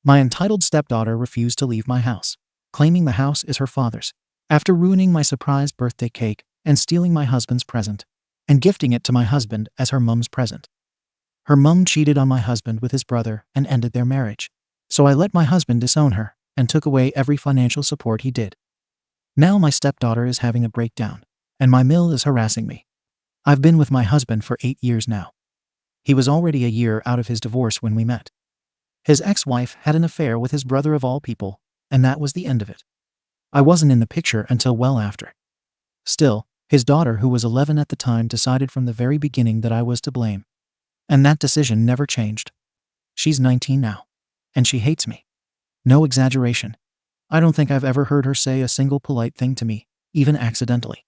My entitled stepdaughter refused to leave my house, claiming the house is her father's, after ruining my surprise birthday cake and stealing my husband's present, and gifting it to my husband as her mum's present. Her mum cheated on my husband with his brother and ended their marriage, so I let my husband disown her and took away every financial support he did. Now my stepdaughter is having a breakdown, and my mill is harassing me. I've been with my husband for 8 years now. He was already a year out of his divorce when we met. His ex-wife had an affair with his brother of all people, and that was the end of it. I wasn't in the picture until well after. Still, his daughter, who was 11 at the time, decided from the very beginning that I was to blame. And that decision never changed. She's 19 now, and she hates me. No exaggeration. I don't think I've ever heard her say a single polite thing to me, even accidentally.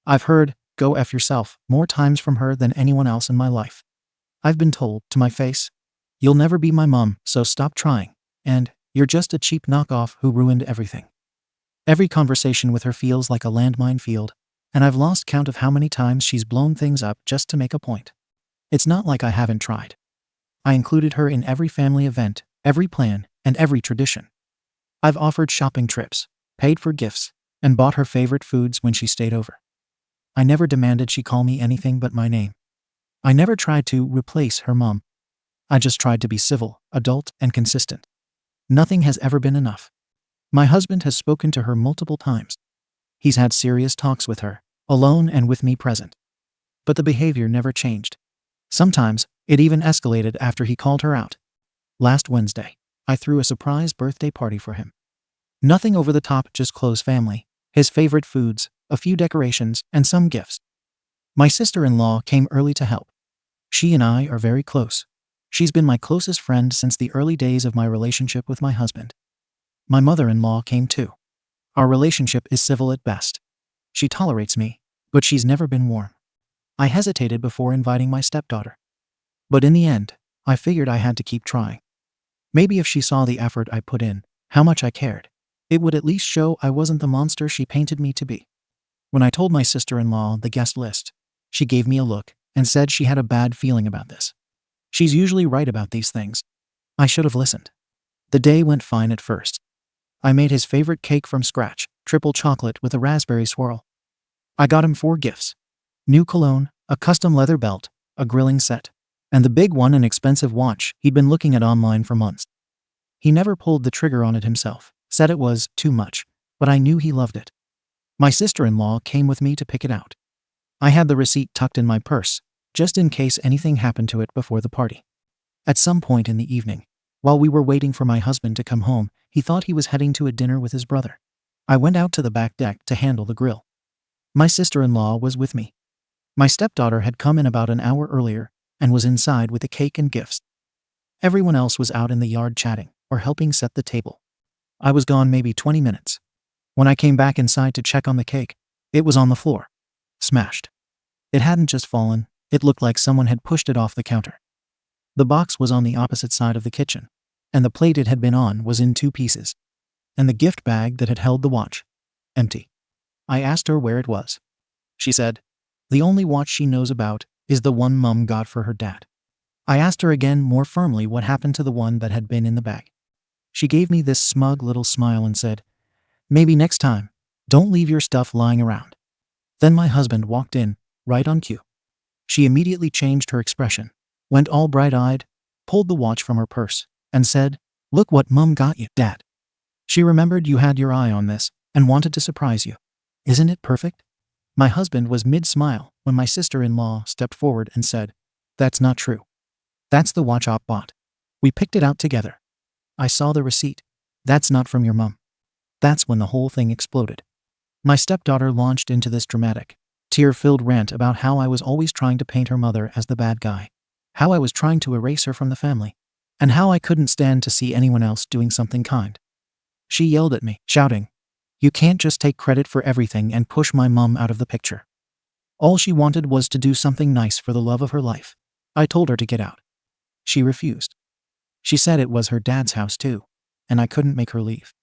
I've heard, "Go F yourself," more times from her than anyone else in my life. I've been told, to my face, "You'll never be my mom, so stop trying," and "You're just a cheap knockoff who ruined everything." Every conversation with her feels like a landmine field, and I've lost count of how many times she's blown things up just to make a point. It's not like I haven't tried. I included her in every family event, every plan, and every tradition. I've offered shopping trips, paid for gifts, and bought her favorite foods when she stayed over. I never demanded she call me anything but my name. I never tried to replace her mom. I just tried to be civil, adult, and consistent. Nothing has ever been enough. My husband has spoken to her multiple times. He's had serious talks with her, alone and with me present. But the behavior never changed. Sometimes, it even escalated after he called her out. Last Wednesday, I threw a surprise birthday party for him. Nothing over the top, just close family, his favorite foods, a few decorations, and some gifts. My sister-in-law came early to help. She and I are very close. She's been my closest friend since the early days of my relationship with my husband. My mother-in-law came too. Our relationship is civil at best. She tolerates me, but she's never been warm. I hesitated before inviting my stepdaughter. But in the end, I figured I had to keep trying. Maybe if she saw the effort I put in, how much I cared, it would at least show I wasn't the monster she painted me to be. When I told my sister-in-law the guest list, she gave me a look and said she had a bad feeling about this. She's usually right about these things. I should have listened. The day went fine at first. I made his favorite cake from scratch, triple chocolate with a raspberry swirl. I got him 4 gifts. New cologne, a custom leather belt, a grilling set, and the big one, an expensive watch he'd been looking at online for months. He never pulled the trigger on it himself, said it was too much, but I knew he loved it. My sister-in-law came with me to pick it out. I had the receipt tucked in my purse, just in case anything happened to it before the party. At some point in the evening, while we were waiting for my husband to come home, he thought he was heading to a dinner with his brother. I went out to the back deck to handle the grill. My sister-in-law was with me. My stepdaughter had come in about an hour earlier and was inside with the cake and gifts. Everyone else was out in the yard chatting or helping set the table. I was gone maybe 20 minutes. When I came back inside to check on the cake, it was on the floor. Smashed. It hadn't just fallen, it looked like someone had pushed it off the counter. The box was on the opposite side of the kitchen, and the plate it had been on was in 2 pieces. And the gift bag that had held the watch, empty. I asked her where it was. She said, the only watch she knows about is the one Mum got for her dad. I asked her again more firmly what happened to the one that had been in the bag. She gave me this smug little smile and said, maybe next time, don't leave your stuff lying around. Then my husband walked in, right on cue. She immediately changed her expression, went all bright-eyed, pulled the watch from her purse, and said, look what Mum got you, Dad. She remembered you had your eye on this and wanted to surprise you. Isn't it perfect? My husband was mid-smile when my sister-in-law stepped forward and said, that's not true. That's the watch Op bought. We picked it out together. I saw the receipt. That's not from your mum. That's when the whole thing exploded. My stepdaughter launched into this dramatic, tear-filled rant about how I was always trying to paint her mother as the bad guy, how I was trying to erase her from the family, and how I couldn't stand to see anyone else doing something kind. She yelled at me, shouting, you can't just take credit for everything and push my mum out of the picture. All she wanted was to do something nice for the love of her life. I told her to get out. She refused. She said it was her dad's house too, and I couldn't make her leave.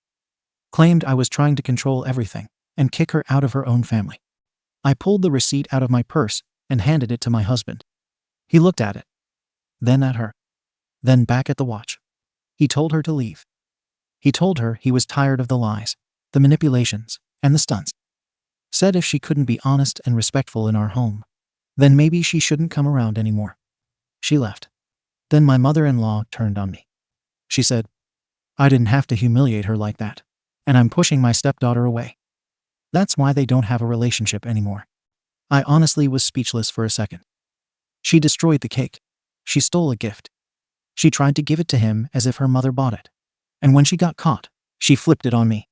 Claimed I was trying to control everything and kick her out of her own family. I pulled the receipt out of my purse and handed it to my husband. He looked at it, then at her, then back at the watch. He told her to leave. He told her he was tired of the lies, the manipulations, and the stunts. Said if she couldn't be honest and respectful in our home, then maybe she shouldn't come around anymore. She left. Then my mother-in-law turned on me. She said, I didn't have to humiliate her like that, and I'm pushing my stepdaughter away. That's why they don't have a relationship anymore. I honestly was speechless for a second. She destroyed the cake. She stole a gift. She tried to give it to him as if her mother bought it. And when she got caught, she flipped it on me.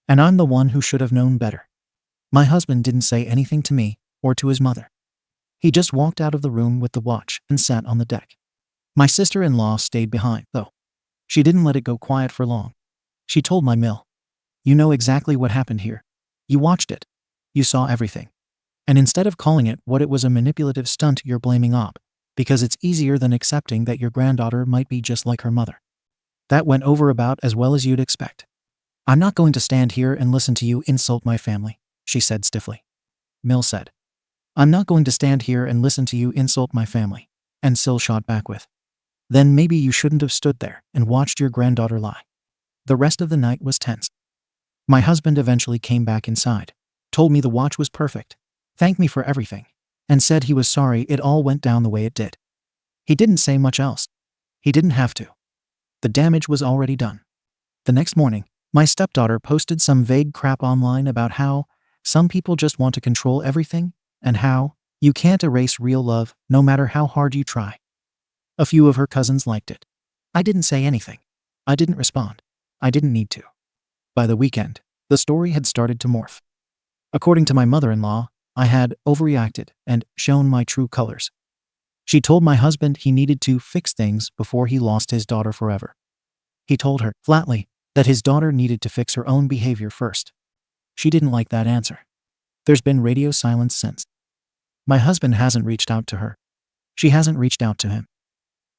And I'm the one who should have known better. My husband didn't say anything to me or to his mother. He just walked out of the room with the watch and sat on the deck. My sister-in-law stayed behind, though. She didn't let it go quiet for long. She told my mill, you know exactly what happened here. You watched it. You saw everything. And instead of calling it what it was, a manipulative stunt, you're blaming Op, because it's easier than accepting that your granddaughter might be just like her mother. That went over about as well as you'd expect. I'm not going to stand here and listen to you insult my family, she said stiffly. Mill said, I'm not going to stand here and listen to you insult my family, and Sil shot back with, then maybe you shouldn't have stood there and watched your granddaughter lie. The rest of the night was tense. My husband eventually came back inside, told me the watch was perfect, thanked me for everything, and said he was sorry it all went down the way it did. He didn't say much else. He didn't have to. The damage was already done. The next morning, my stepdaughter posted some vague crap online about how some people just want to control everything and how you can't erase real love no matter how hard you try. A few of her cousins liked it. I didn't say anything. I didn't respond. I didn't need to. By the weekend, the story had started to morph. According to my mother-in-law, I had overreacted and shown my true colors. She told my husband he needed to fix things before he lost his daughter forever. He told her, flatly, that his daughter needed to fix her own behavior first. She didn't like that answer. There's been radio silence since. My husband hasn't reached out to her. She hasn't reached out to him.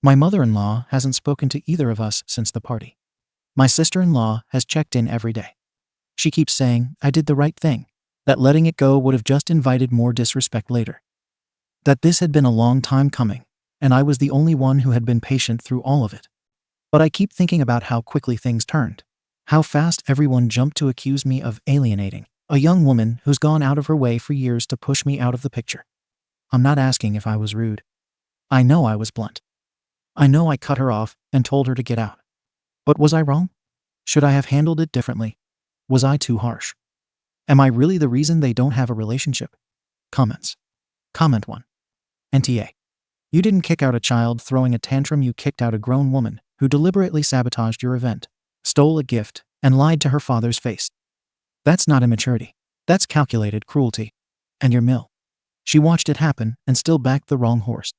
My mother-in-law hasn't spoken to either of us since the party. My sister-in-law has checked in every day. She keeps saying I did the right thing, that letting it go would have just invited more disrespect later. That this had been a long time coming, and I was the only one who had been patient through all of it. But I keep thinking about how quickly things turned, how fast everyone jumped to accuse me of alienating a young woman who's gone out of her way for years to push me out of the picture. I'm not asking if I was rude. I know I was blunt. I know I cut her off and told her to get out. But was I wrong? Should I have handled it differently? Was I too harsh? Am I really the reason they don't have a relationship? Comments. Comment 1. NTA. You didn't kick out a child throwing a tantrum, you kicked out a grown woman who deliberately sabotaged your event, stole a gift, and lied to her father's face. That's not immaturity. That's calculated cruelty. And your mill. She watched it happen and still backed the wrong horse.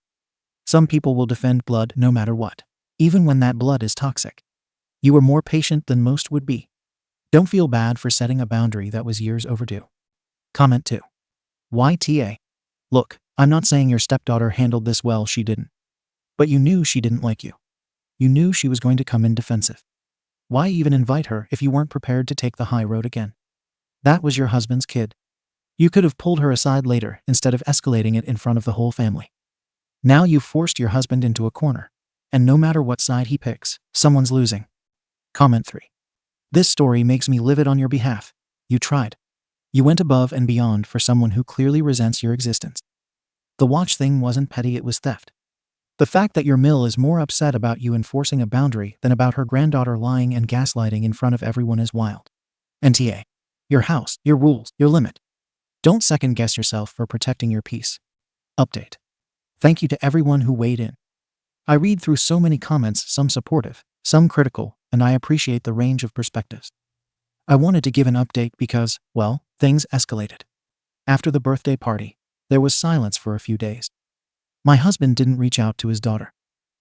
Some people will defend blood no matter what, even when that blood is toxic. You were more patient than most would be. Don't feel bad for setting a boundary that was years overdue. Comment 2. YTA. Look, I'm not saying your stepdaughter handled this well, she didn't. But you knew she didn't like you. You knew she was going to come in defensive. Why even invite her if you weren't prepared to take the high road again? That was your husband's kid. You could have pulled her aside later instead of escalating it in front of the whole family. Now you've forced your husband into a corner, and no matter what side he picks, someone's losing. Comment 3. This story makes me livid on your behalf. You tried. You went above and beyond for someone who clearly resents your existence. The watch thing wasn't petty, it was theft. The fact that your mill is more upset about you enforcing a boundary than about her granddaughter lying and gaslighting in front of everyone is wild. NTA. Your house, your rules, your limit. Don't second-guess yourself for protecting your peace. Update. Thank you to everyone who weighed in. I read through so many comments, some supportive, some critical, and I appreciate the range of perspectives. I wanted to give an update because, well, things escalated. After the birthday party, there was silence for a few days. My husband didn't reach out to his daughter.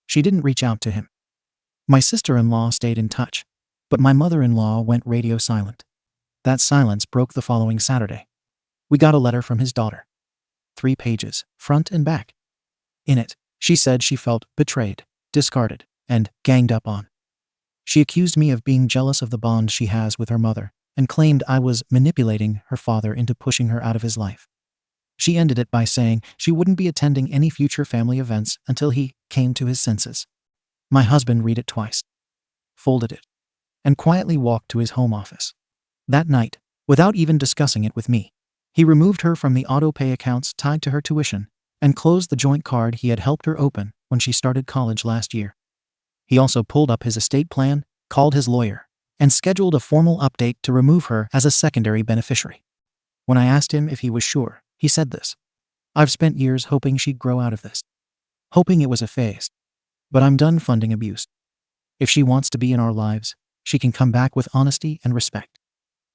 She didn't reach out to him. My sister-in-law stayed in touch, but my mother-in-law went radio silent. That silence broke the following Saturday. We got a letter from his daughter. 3 pages, front and back. In it, she said she felt betrayed, discarded, and ganged up on. She accused me of being jealous of the bond she has with her mother and claimed I was manipulating her father into pushing her out of his life. She ended it by saying she wouldn't be attending any future family events until he came to his senses. My husband read it twice, folded it, and quietly walked to his home office. That night, without even discussing it with me, he removed her from the auto-pay accounts tied to her tuition and closed the joint card he had helped her open when she started college last year. He also pulled up his estate plan, called his lawyer, and scheduled a formal update to remove her as a secondary beneficiary. When I asked him if he was sure, he said this: "I've spent years hoping she'd grow out of this, hoping it was a phase. But I'm done funding abuse. If she wants to be in our lives, she can come back with honesty and respect,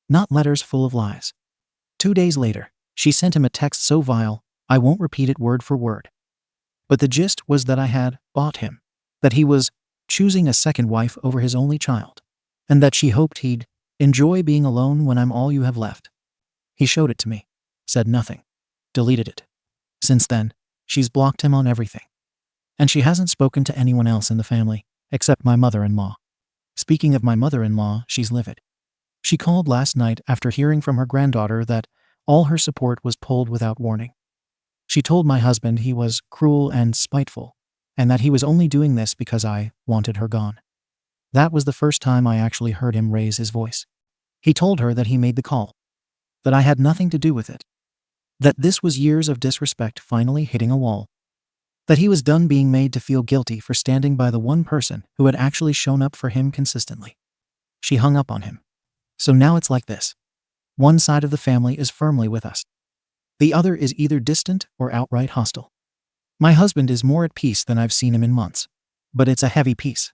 not letters full of lies." 2 days later, she sent him a text so vile, I won't repeat it word for word. But the gist was that I had bought him, that he was choosing a second wife over his only child, and that she hoped he'd enjoy being alone when I'm all you have left. He showed it to me, said nothing, deleted it. Since then, she's blocked him on everything. And she hasn't spoken to anyone else in the family, except my mother-in-law. Speaking of my mother-in-law, she's livid. She called last night after hearing from her granddaughter that all her support was pulled without warning. She told my husband he was cruel and spiteful, and that he was only doing this because I wanted her gone. That was the first time I actually heard him raise his voice. He told her that he made the call, that I had nothing to do with it, that this was years of disrespect finally hitting a wall, that he was done being made to feel guilty for standing by the one person who had actually shown up for him consistently. She hung up on him. So now it's like this. One side of the family is firmly with us. The other is either distant or outright hostile. My husband is more at peace than I've seen him in months, but it's a heavy peace.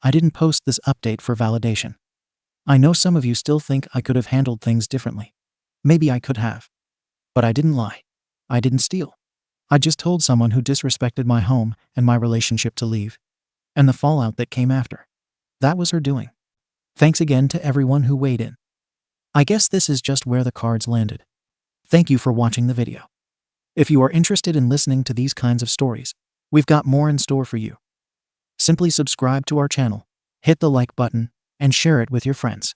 I didn't post this update for validation. I know some of you still think I could have handled things differently. Maybe I could have. But I didn't lie. I didn't steal. I just told someone who disrespected my home and my relationship to leave. And the fallout that came after. That was her doing. Thanks again to everyone who weighed in. I guess this is just where the cards landed. Thank you for watching the video. If you are interested in listening to these kinds of stories, we've got more in store for you. Simply subscribe to our channel, hit the like button, and share it with your friends.